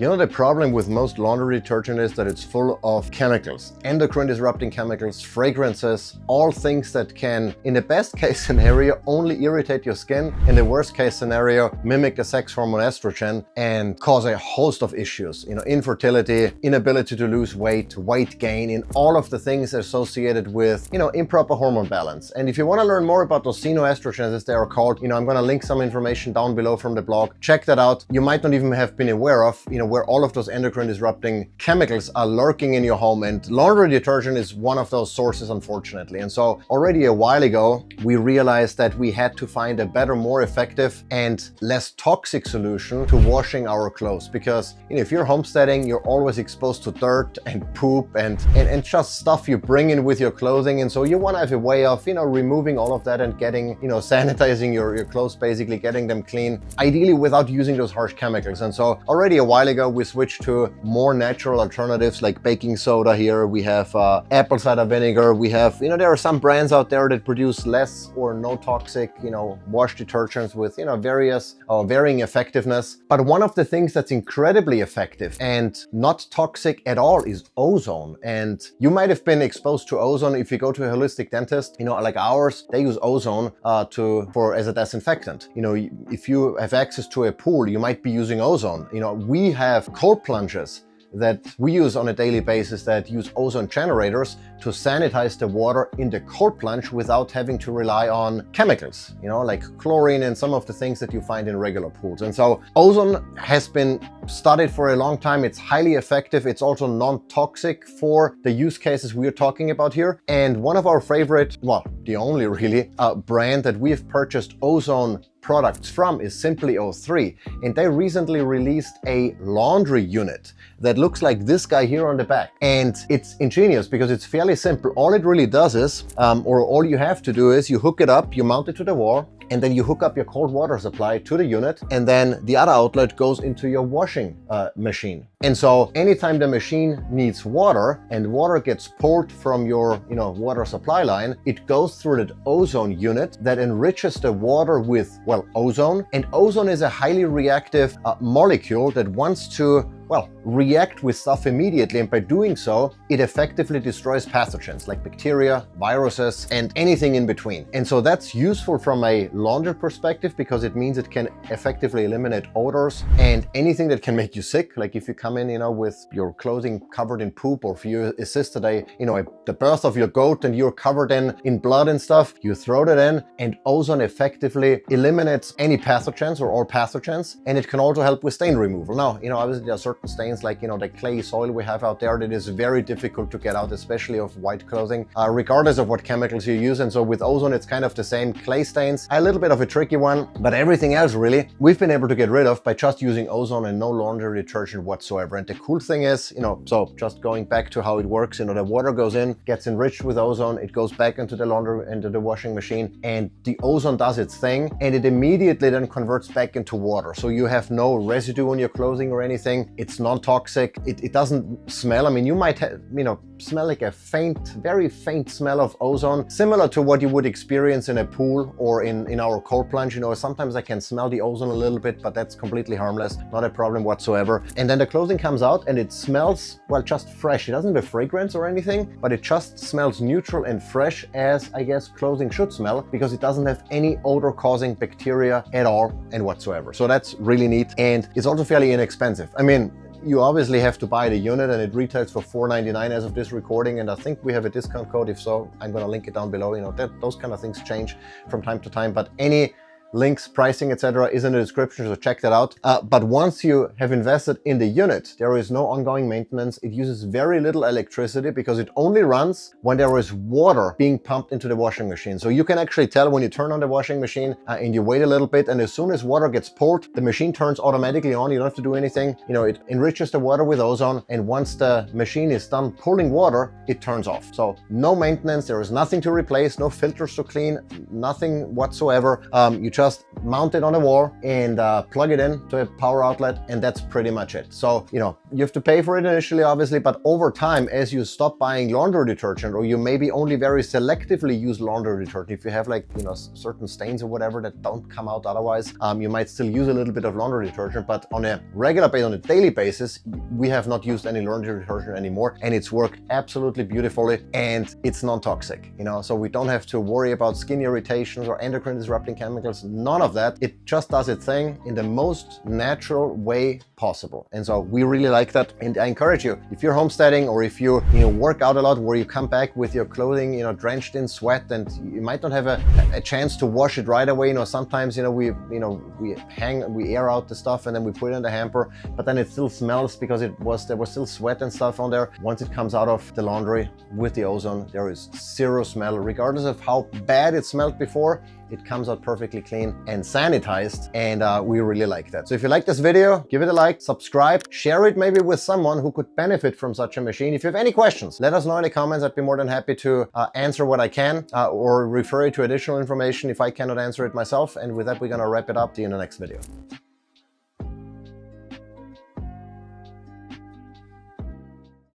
You know, the problem with most laundry detergent is that it's full of chemicals, endocrine disrupting chemicals, fragrances, all things that can, in the best case scenario, only irritate your skin. In the worst case scenario, mimic the sex hormone estrogen and cause a host of issues. You know, infertility, inability to lose weight, weight gain, and all of the things associated with, you know, improper hormone balance. And if you want to learn more about those xenoestrogens, as they are called, you know, I'm going to link some information down below from the blog. Check that out. You might not even have been aware of, you know, where all of those endocrine disrupting chemicals are lurking in your home, and laundry detergent is one of those sources, unfortunately. And so already a while ago, we realized that we had to find a better, more effective and less toxic solution to washing our clothes, because, you know, if you're homesteading, you're always exposed to dirt and poop and just stuff you bring in with your clothing. And so you want to have a way of, you know, removing all of that and getting, you know, sanitizing your clothes, basically getting them clean, ideally without using those harsh chemicals. And so already a while ago, we switched to more natural alternatives like baking soda here. We have apple cider vinegar. We have, you know, there are some brands out there that produce less or no toxic, you know, wash detergents with, you know, various varying effectiveness. But one of the things that's incredibly effective and not toxic at all is ozone. And you might have been exposed to ozone if you go to a holistic dentist, you know, like ours, they use ozone as a disinfectant. You know, if you have access to a pool, you might be using ozone. You know, we have cold plunges that we use on a daily basis that use ozone generators to sanitize the water in the cold plunge without having to rely on chemicals, you know, like chlorine and some of the things that you find in regular pools. And so ozone has been studied for a long time. It's highly effective. It's also non-toxic for the use cases we're talking about here. And one of our favorite, well, the only really brand that we have purchased ozone products from is Simply O3, and they recently released a laundry unit that looks like this guy here on the back. And it's ingenious because it's fairly simple. All it really does is, or all you have to do is you hook it up, you mount it to the wall, and then you hook up your cold water supply to the unit, and then the other outlet goes into your washing machine. And so anytime the machine needs water and water gets pulled from your, you know, water supply line, it goes through the ozone unit that enriches the water with, well, ozone. And ozone is a highly reactive molecule that wants to, well, react with stuff immediately, and by doing so, it effectively destroys pathogens like bacteria, viruses, and anything in between. And so that's useful from a laundry perspective because it means it can effectively eliminate odors and anything that can make you sick. Like if you come in, you know, with your clothing covered in poop, or if you assisted the birth of your goat and you're covered in blood and stuff, you throw that in, and ozone effectively eliminates any pathogens or all pathogens, and it can also help with stain removal. Now, you know, obviously there are certain stains like, you know, the clay soil we have out there that is very difficult to get out, especially of white clothing, regardless of what chemicals you use. And so with ozone, it's kind of the same. Clay stains, a little bit of a tricky one, but everything else really, we've been able to get rid of by just using ozone and no laundry detergent whatsoever. And the cool thing is, you know, so just going back to how it works, you know, the water goes in, gets enriched with ozone, it goes back into the laundry, into the washing machine, and the ozone does its thing, and it immediately then converts back into water. So you have no residue on your clothing or anything. It's non-toxic. It doesn't smell. I mean, you might have, you know, smell like a faint, very faint smell of ozone, similar to what you would experience in a pool or in our cold plunge. You know, sometimes I can smell the ozone a little bit, but that's completely harmless, not a problem whatsoever. And then the clothing comes out and it smells, well, just fresh. It doesn't have a fragrance or anything, but it just smells neutral and fresh, as I guess clothing should smell, because it doesn't have any odor causing bacteria at all and whatsoever. So that's really neat, and it's also fairly inexpensive. I mean, you obviously have to buy the unit, and it retails for $4.99 as of this recording, and I think we have a discount code. If so, I'm going to link it down below. You know, those kind of things change from time to time, but any links, pricing, etc. is in the description, so check that out. But once you have invested in the unit, there is no ongoing maintenance. It uses very little electricity because it only runs when there is water being pumped into the washing machine. So you can actually tell when you turn on the washing machine and you wait a little bit, and as soon as water gets pulled, the machine turns automatically on. You don't have to do anything. You know, it enriches the water with ozone, and once the machine is done pulling water, it turns off. So no maintenance. There is nothing to replace, no filters to clean, nothing whatsoever. You just mount it on the wall and plug it in to a power outlet, and that's pretty much it. So, you know, you have to pay for it initially, obviously, but over time, as you stop buying laundry detergent, or you maybe only very selectively use laundry detergent, if you have like, you know, certain stains or whatever that don't come out otherwise, you might still use a little bit of laundry detergent, but on a regular basis, on a daily basis, we have not used any laundry detergent anymore, and it's worked absolutely beautifully, and it's non-toxic, you know, so we don't have to worry about skin irritations or endocrine disrupting chemicals, none of that. It just does its thing in the most natural way possible. And so we really like that. And I encourage you, if you're homesteading or if you work out a lot where you come back with your clothing, you know, drenched in sweat, and you might not have a chance to wash it right away. You know, sometimes, we air out the stuff and then we put it in the hamper, but then it still smells because there was still sweat and stuff on there. Once it comes out of the laundry with the Ozone, there is zero smell, regardless of how bad it smelled before. It comes out perfectly clean and sanitized, and we really like that. So if you like this video, give it a like, subscribe, share it maybe with someone who could benefit from such a machine. If you have any questions, let us know in the comments. I'd be more than happy to answer what I can or refer you to additional information if I cannot answer it myself. And with that, we're gonna wrap it up. See you in the next video.